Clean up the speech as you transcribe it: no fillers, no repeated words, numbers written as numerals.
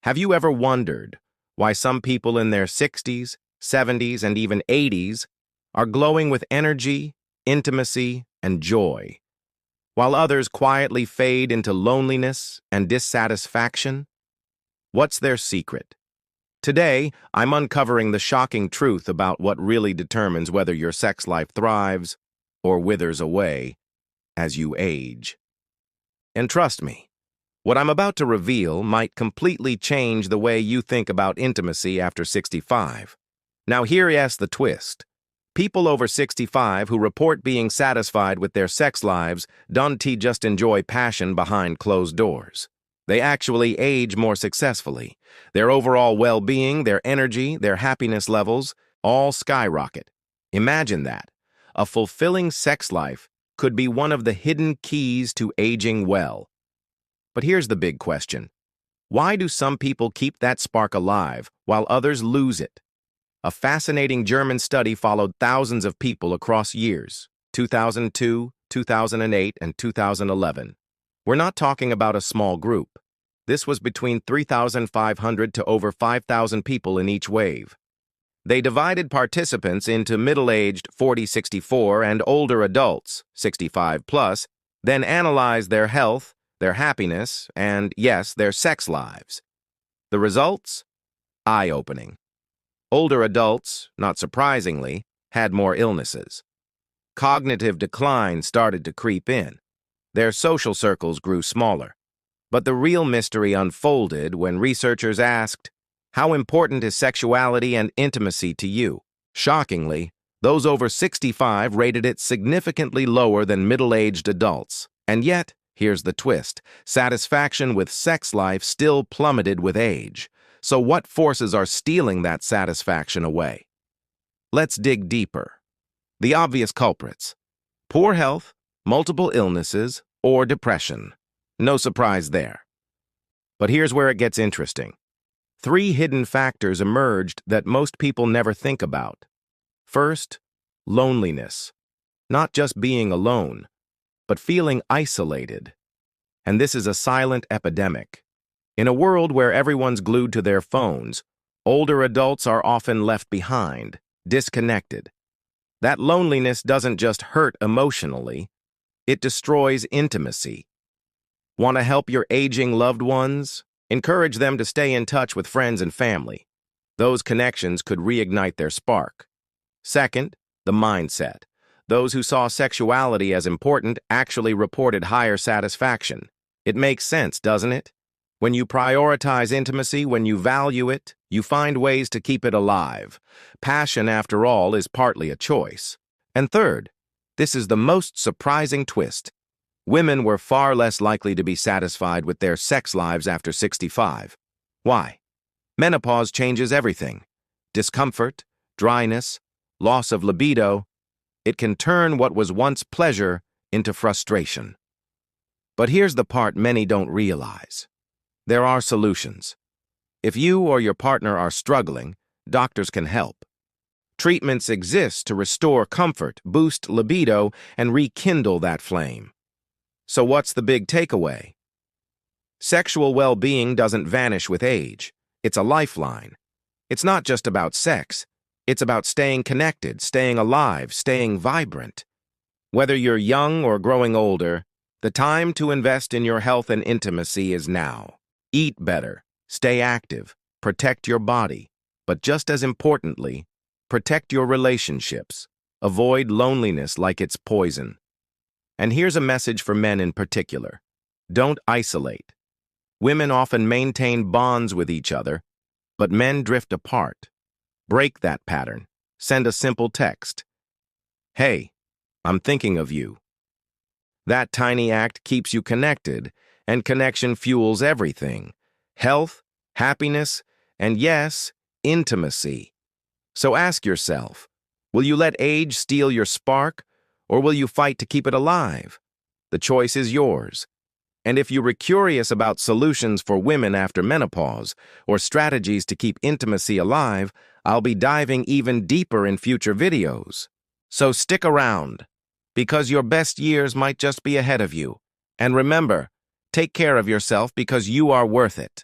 Have you ever wondered why some people in their 60s, 70s, and even 80s are glowing with energy, intimacy, and joy, while others quietly fade into loneliness and dissatisfaction? What's their secret? Today, I'm uncovering the shocking truth about what really determines whether your sex life thrives or withers away as you age. And trust me, what I'm about to reveal might completely change the way you think about intimacy after 65. Now here's the twist. People over 65 who report being satisfied with their sex lives don't just enjoy passion behind closed doors. They actually age more successfully. Their overall well-being, their energy, their happiness levels all skyrocket. Imagine that. A fulfilling sex life could be one of the hidden keys to aging well. But here's the big question. Why do some people keep that spark alive while others lose it? A fascinating German study followed thousands of people across years, 2002, 2008, and 2011. We're not talking about a small group. This was between 3,500 to over 5,000 people in each wave. They divided participants into middle-aged 40-64 and older adults, 65 plus, then analyzed their health, their happiness, and, yes, their sex lives. The results? Eye-opening. Older adults, not surprisingly, had more illnesses. Cognitive decline started to creep in. Their social circles grew smaller. But the real mystery unfolded when researchers asked, "How important is sexuality and intimacy to you?" Shockingly, those over 65 rated it significantly lower than middle-aged adults. And yet, here's the twist, satisfaction with sex life still plummeted with age. So what forces are stealing that satisfaction away? Let's dig deeper. The obvious culprits: poor health, multiple illnesses, or depression. No surprise there. But here's where it gets interesting. Three hidden factors emerged that most people never think about. First, loneliness. Not just being alone, but feeling isolated. And this is a silent epidemic. In a world where everyone's glued to their phones, older adults are often left behind, disconnected. That loneliness doesn't just hurt emotionally, it destroys intimacy. Want to help your aging loved ones? Encourage them to stay in touch with friends and family. Those connections could reignite their spark. Second, the mindset. Those who saw sexuality as important actually reported higher satisfaction. It makes sense, doesn't it? When you prioritize intimacy, when you value it, you find ways to keep it alive. Passion, after all, is partly a choice. And third, this is the most surprising twist. Women were far less likely to be satisfied with their sex lives after 65. Why? Menopause changes everything. Discomfort, dryness, loss of libido. It can turn what was once pleasure into frustration. But here's the part many don't realize. There are solutions. If you or your partner are struggling, doctors can help. Treatments exist to restore comfort, boost libido, and rekindle that flame. So what's the big takeaway? Sexual well-being doesn't vanish with age. It's a lifeline. It's not just about sex. It's about staying connected, staying alive, staying vibrant. Whether you're young or growing older, the time to invest in your health and intimacy is now. Eat better, stay active, protect your body, but just as importantly, protect your relationships. Avoid loneliness like it's poison. And here's a message for men in particular. Don't isolate. Women often maintain bonds with each other, but men drift apart. Break that pattern. Send a simple text. "Hey, I'm thinking of you." That tiny act keeps you connected, and connection fuels everything. Health, happiness, and yes, intimacy. So ask yourself, will you let age steal your spark, or will you fight to keep it alive? The choice is yours. And if you were curious about solutions for women after menopause, or strategies to keep intimacy alive, I'll be diving even deeper in future videos. So stick around, because your best years might just be ahead of you. And remember, take care of yourself because you are worth it.